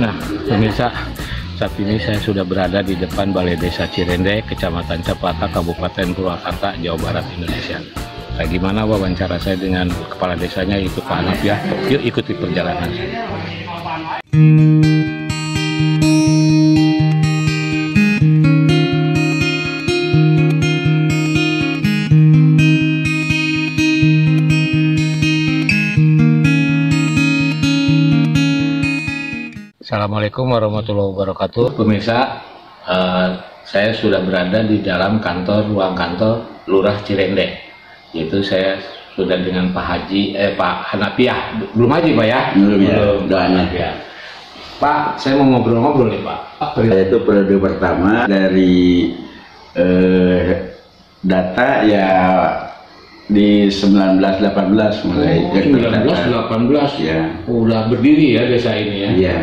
Nah, pemirsa, saat ini saya sudah berada di depan Balai Desa Cirende, Kecamatan Cepaka, Kabupaten Purwakarta, Jawa Barat, Indonesia. Nah, gimana wawancara saya dengan kepala desanya, yaitu Pak Hanap ya? Yuk ikuti perjalanan. Assalamualaikum warahmatullahi wabarakatuh. Pemirsa, saya sudah berada di dalam ruang kantor Lurah Cirende. Yaitu saya sudah dengan Pak Hanafiah. Belum Haji Pak ya? Belum Hanafiah. Pak, saya mau ngobrol-ngobrol nih Pak. Itu periode pertama dari data ya di 1918 mulai. 1918 ya. Udah berdiri ya desa ini ya? Iya.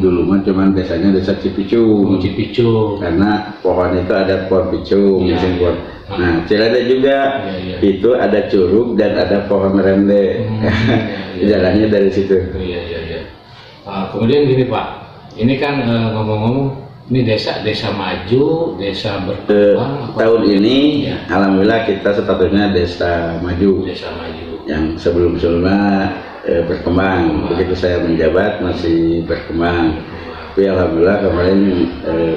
Dulu mah cuman desanya desa Cipicung. Cipicung. Karena pohon itu ada pohon picung, ya, ya. Nah, Cirende juga itu ada curug dan ada pohon rende. Jalannya dari situ. Kemudian gini Pak, ini kan ngomong-ngomong, ini desa maju, desa berkembang. Tahun ini, alhamdulillah kita statusnya desa maju. Desa maju. Yang sebelum-sebelumnya berkembang. Begitu saya menjabat masih berkembang. Tapi alhamdulillah kemarin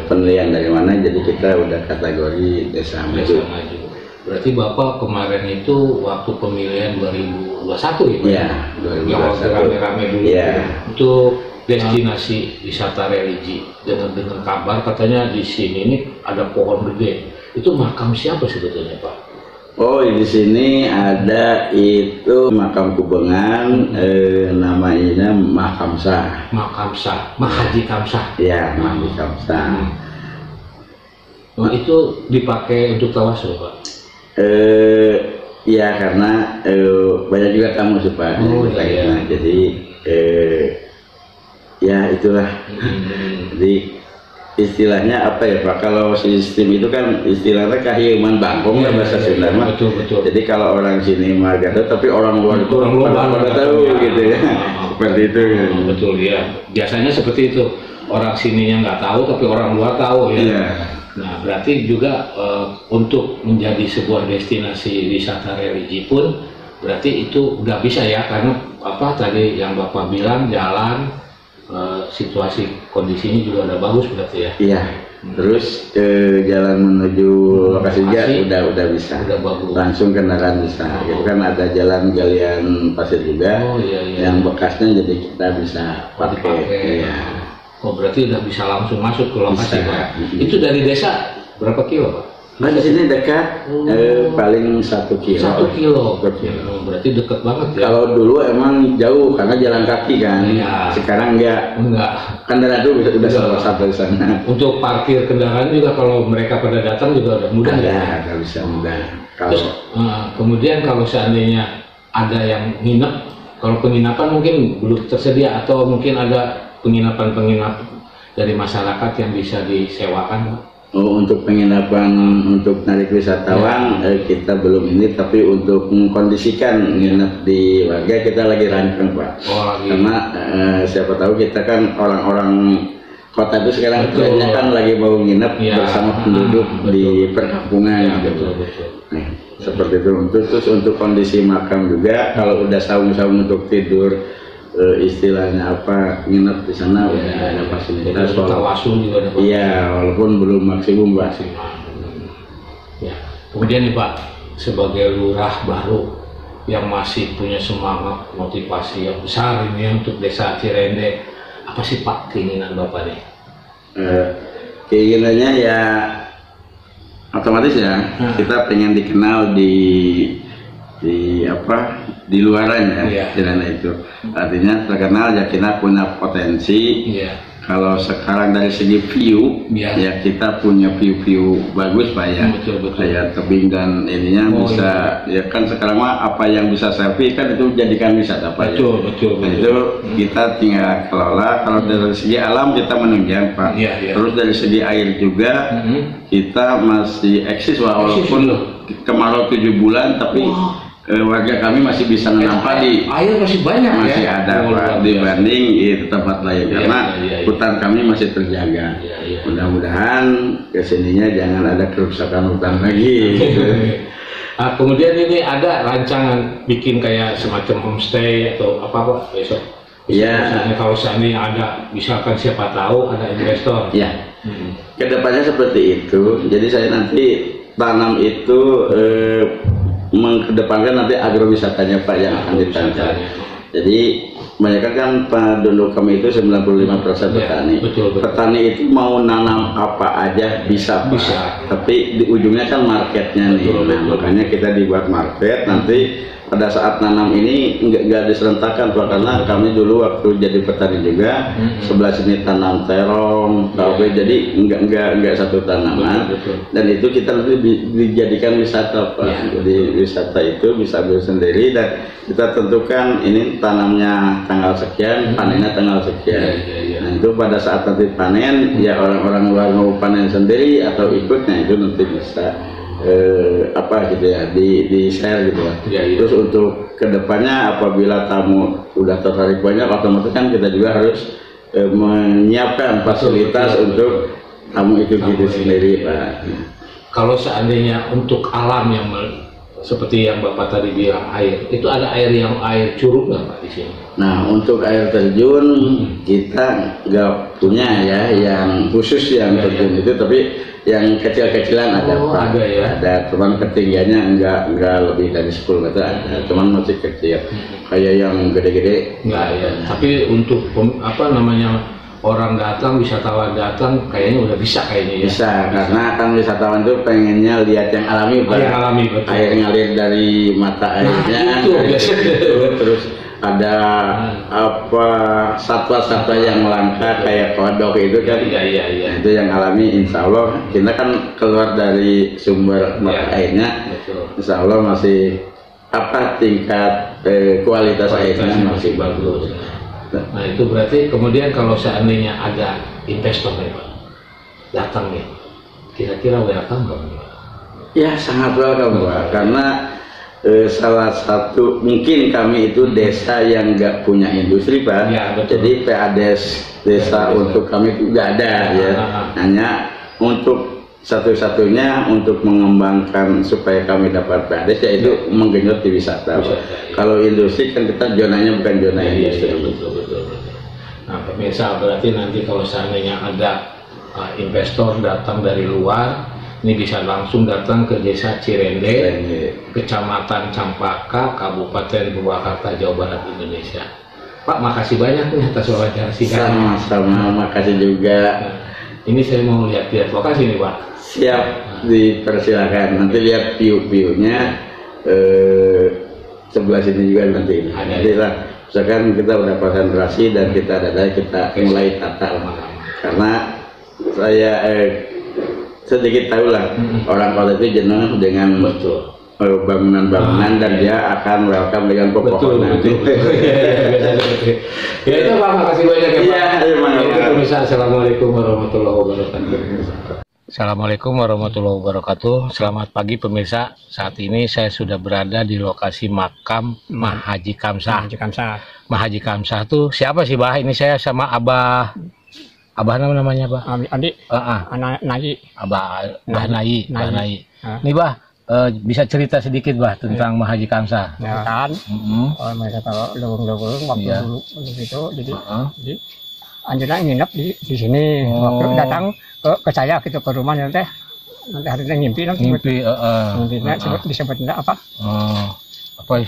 penilaian dari mana, jadi kita udah kategori desa maju. Berarti Bapak kemarin itu waktu pemilihan 2021 ya? Iya, 2021. Yang waktu rame-rame dulu. Iya. Untuk destinasi wisata religi, dengan kabar katanya di sini ini ada pohon gede. Itu makam siapa sebetulnya Pak? Oh, di sini ada itu makam Kubengan, namanya Makamsah. Makamsah, Mahaji Kamsah. Ya, Mahaji Kamsah. Nah, itu dipakai untuk tawasul Pak? Ya karena banyak juga tamu sih Pak. Iya. Jadi ya itulah. Jadi istilahnya apa ya Pak, kalau sistem itu kan istilahnya kahiuman bangkong lah bahasa Sunda mah. Betul. Jadi kalau orang sini mah gak tahu, tapi orang luar itu pada tahu gitu ya. Seperti itu. Betul ya. Biasanya seperti itu. Orang sininya nggak tahu, tapi orang luar tahu ya. Nah, berarti juga untuk menjadi sebuah destinasi wisata religi pun berarti itu nggak bisa ya, karena apa tadi yang Bapak bilang, jalan, situasi kondisinya juga udah bagus berarti ya. Iya. Terus jalan menuju lokasi juga udah bisa. Udah bagus. Langsung kendaraan bisa. Gitu kan ada jalan galian pasir juga. Yang bekasnya jadi kita bisa pakai. Iya. Oh, berarti udah bisa langsung masuk ke lokasi Pak. Itu dari desa berapa kilo Pak? Nah, di sini dekat, paling 1 kilo. 1 kilo. Berarti dekat banget ya. Kalau dulu emang jauh karena jalan kaki kan. Sekarang enggak. Kendaraan itu udah sampai sana. Untuk parkir kendaraan juga kalau mereka pada datang juga udah mudah ya. Ada bisa mudah. Terus kemudian kalau seandainya ada yang nginep, kalau penginapan mungkin belum tersedia atau mungkin ada penginapan dari masyarakat yang bisa disewakan Pak? Oh, untuk penginapan untuk narik wisatawan kita belum ini, tapi untuk mengkondisikan nginep di warga kita lagi rancang Pak. Karena siapa tahu kita kan orang-orang kota itu sekarang trennya kan lagi mau nginep bersama penduduk di perkampungan gitu. Nah, seperti itu. Terus untuk kondisi makam juga, kalau udah saung-saung untuk tidur, istilahnya apa, nginep di sana udah ada fasilitas. Tawasul juga ada. Iya, walaupun belum maksimum Pak. Ya. Kemudian nih Pak, sebagai lurah baru yang masih punya semangat motivasi yang besar ini untuk desa Cirende, apa sih Pak keinginan Bapak nih? Keinginannya ya otomatis ya, kita pengen dikenal di luaran ya, itu artinya terkenal ya, kita punya potensi. Kalau sekarang dari segi view ya kita punya view bagus Pak ya. Betul. Kayak tebing dan ininya bisa ya kan, sekarang mah apa yang bisa selfie kan itu jadikan wisata Pak. Betul. Itu kita tinggal kelola. Kalau dari segi alam kita menunjang Pak. Terus dari segi air juga kita masih eksis walaupun kemarau 7 bulan, tapi warga kami masih bisa menanam padi. Air masih banyak masih ya? ada Pak, dibanding di tempat lain karena hutan kami masih terjaga. Mudah-mudahan kesininya jangan ada kerusakan hutan lagi. Nah, kemudian ini ada rancangan bikin kayak semacam homestay atau apa besok? Iya. Kalau seandainya ada, misalkan siapa tahu ada investor. Iya. Kedepannya seperti itu. Jadi saya nanti tanam itu mengedepankan nanti agrowisatanya Pak yang akan ditanam. Jadi mereka kan penduduk kami itu 95% petani. Betul. Petani itu mau nanam apa aja bisa. Tapi di ujungnya kan marketnya nih. Makanya kita dibuat market nanti. Pada saat nanam ini nggak diserentakkan Pak, karena kami dulu waktu jadi petani juga sebelah sini tanam terong, kawe, jadi nggak satu tanaman. Dan itu kita nanti dijadikan wisata Pak. Jadi wisata itu bisa ambil sendiri dan kita tentukan ini tanamnya tanggal sekian, panennya tanggal sekian. Nah itu pada saat nanti panen ya orang-orang luar mau panen sendiri atau ikutnya itu nanti bisa apa gitu ya di share gitu ya. Terus untuk kedepannya apabila tamu udah tertarik banyak, otomatis kan kita juga harus menyiapkan fasilitas untuk tamu itu gitu sendiri Pak. Kalau seandainya untuk alam yang seperti yang Bapak tadi bilang air, itu ada air curug nggak Pak di sini? Nah untuk air terjun kita nggak punya ya yang khusus yang terjun itu, tapi yang kecil-kecilan ada Pak. Ada ya. Ada, cuman ketinggiannya enggak lebih dari 10 meter ada, cuman masih kecil. Kayak yang gede-gede enggak ya. Tapi untuk orang datang, wisatawan datang kayaknya udah bisa kayaknya ya. Bisa, karena kan wisatawan tuh pengennya lihat yang alami Pak. Yang alami betul. Air ngalir dari mata airnya. Terus ada apa satwa-satwa yang melangkah kayak kodok itu kan. Iya. Itu yang alami, insya Allah kita kan keluar dari sumber mata airnya. Insya Allah masih tingkat kualitas airnya masih bagus. Nah itu berarti kemudian kalau seandainya ada investor nih Pak datang nih, kira-kira welcome nggak? Ya sangat welcome Pak, karena salah satu mungkin kami itu desa yang nggak punya industri Pak. Jadi PADS desa untuk kami itu nggak ada ya. Hanya untuk satu-satunya untuk mengembangkan supaya kami dapat PADS yaitu menggenjot di wisata. Kalau industri kan kita zonanya bukan zona industri. Betul. Nah pemirsa, berarti nanti kalau seandainya ada investor datang dari luar, ini bisa langsung datang ke Desa Cirende, Kecamatan Campaka, Kabupaten Purwakarta, Jawa Barat, Indonesia. Pak, makasih banyak nih atas wawancara singkatnya. Sama-sama, makasih juga. Nah, ini saya mau lihat lokasi nih Pak. Siap, dipersilakan. Nanti lihat view-nya sebelah sini juga nanti. Misalkan kita udah konsentrasi dan kita mulai tata. Karena saya sedikit tahu lah orang kota itu jenuh dengan bangunan-bangunan dan dia akan welcome dengan pepohonan. Ya itu Pak, makasih banyak ya Pak. Assalamualaikum warahmatullahi wabarakatuh. Assalamualaikum warahmatullahi wabarakatuh. Selamat pagi pemirsa. Saat ini saya sudah berada di lokasi makam Mahaji Kamsah. Mahaji Kamsah itu siapa sih Bah? Ini saya sama Abah namanya Bah? Adik. Nayi. Abah Nayi. Ini Bah, bisa cerita sedikit Bah tentang Mahaji Kamsah? Ya kan. Mereka kalau lewung-lewung waktu dulu itu jadi anjuna nginep di sini. Waktu datang ke saya gitu ke rumah nanti hari ini ngimpi disebutnya apa? Apa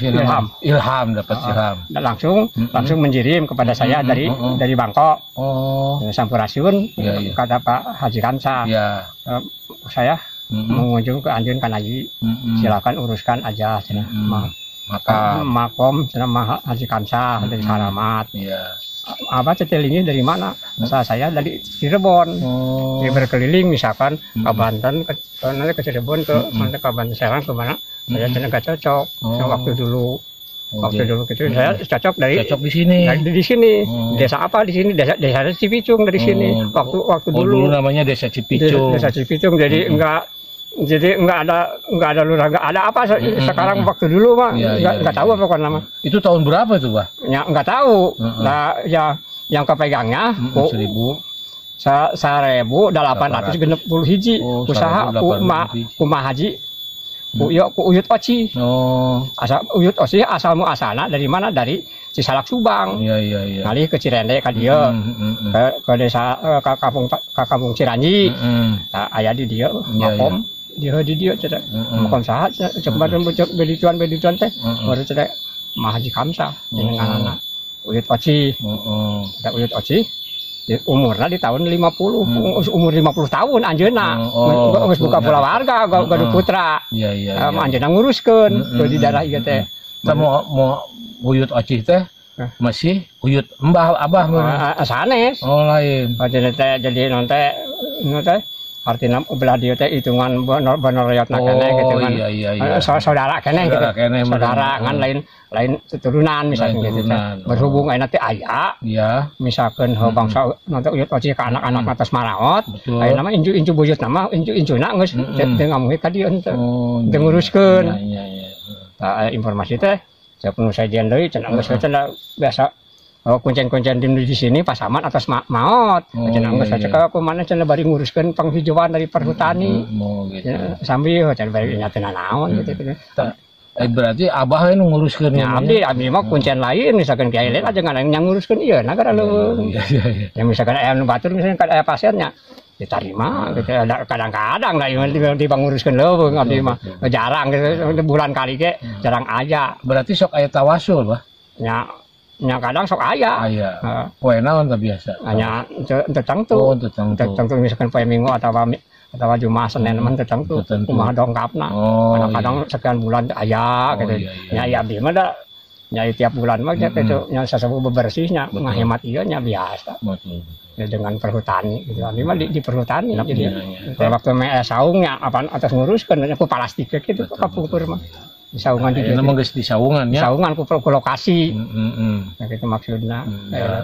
ilham dapat ilham. Langsung mengirim kepada saya dari Bangkok. Sampurasun kata Pak Haji Kamsah. Saya mengunjung ke Anjun Kanayi. Silakan uruskan aja makom Haji Kamsah dari Salamat. Apa cetelingnya dari mana? Saya dari Cirebon. Dia berkeliling misalkan ke Banten, ke Cirebon, ke Banten Serang, ke mana? Saya nggak cocok. Waktu dulu gitu saya cocok di sini. Di sini. Desa apa di sini? Desa Cipicung dari sini. Waktu dulu namanya Desa Cipicung. Desa Cipicung. Jadi enggak Jadi nggak ada lurah, nggak ada apa sekarang waktu dulu mah nggak tahu apa nama. Itu tahun berapa itu, Bah? Ya nggak tahu. Nah, ya yang kepegangnya 1.860 hiji usaha Umah Haji Uyut Oci. Uyut Oci asal muasalna dari mana? Dari Cisalak Subang. Iya. Ngalih ke Cirende ka dieu. Ke desa ka kampung Ciranji. Nah, aya di dieu makom. Dia di dia cedek. Makom saha cek bedituan teh. Baru cedek Mah Haji Kamsah dengan anak Uyut Oci. Uyut Oci umurnya di tahun 50, umur 50 tahun anjeunna. Geus buka keluarga, gaduh putra. Iya. Anjeunna nguruskeun di daerah ieu teh. Mau Uyut Oci teh masih Uyut Mbah Abah mah. Sanes. Oh lain. Jadi non teh artinya belah dia teh hitungan bener rayotna keneh gitu kan. Iya. Saudara keneh gitu. Saudara kan lain keturunan misalnya gitu teh. Berhubung ayeuna teh aya. Iya. Misalkan bangsa nanti Uyut Oci ka anak-anak atas maraot. Ayeuna mah inju buyut nama injuna geus teu ngamuhi ka dieu teh. Teu nguruskeun. Iya. Tah informasi teh sapenuh sajian deui cenah geus cenah biasa. Kuncen-kuncen di sini pasaman atas maot. Cenah geus saca ka mana cenah bari nguruskeun penghijauan dari perhutani. Sambil cenah bari ingatna naon gitu. Berarti Abah nu nguruskeun nya. Abdi mah kuncen lain misalkan kiai lain aja ngan yang nguruskeun ieu nagara leuweung. Iya. Ya misalkan aya nu batur misalkan aya pasiennya ditarima gitu. Kadang-kadang da di nguruskeun leuweung abdi mah jarang gitu bulan kali ge jarang aja. Berarti sok aya tawasul, Bah. Nya kadang sok aya. Poe naon teh biasa? Nya teu tentu. Tentu misalkan poe Minggu atau Jumat Senin mah teu tentu. Kumaha dongkapna. Kadang-kadang sekian bulan aya gitu. Nya ya abdi mah da nya tiap bulan mah gitu nya sasabu bebersihnya ngahemat ieu nya biasa. Ya dengan perhutani gitu. Abdi mah di perhutani jadi. Waktu saungnya apa atas nguruskeun ku plastik gitu kapungkur mah. Saungan di memang geus di saungan ya. Saungan ku lokasi. Nah, itu maksudnya.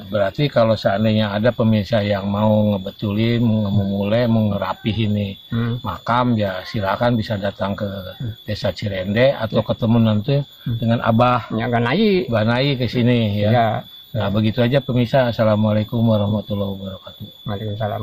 Berarti kalau seandainya ada pemirsa yang mau ngebetulin, mau memulai, mau ngerapihin nih makam ya silakan bisa datang ke Desa Cirende atau ketemu nanti dengan Abah. Ya Ganai ke sini ya. Nah, begitu aja pemirsa. Assalamualaikum warahmatullahi wabarakatuh. Waalaikumsalam.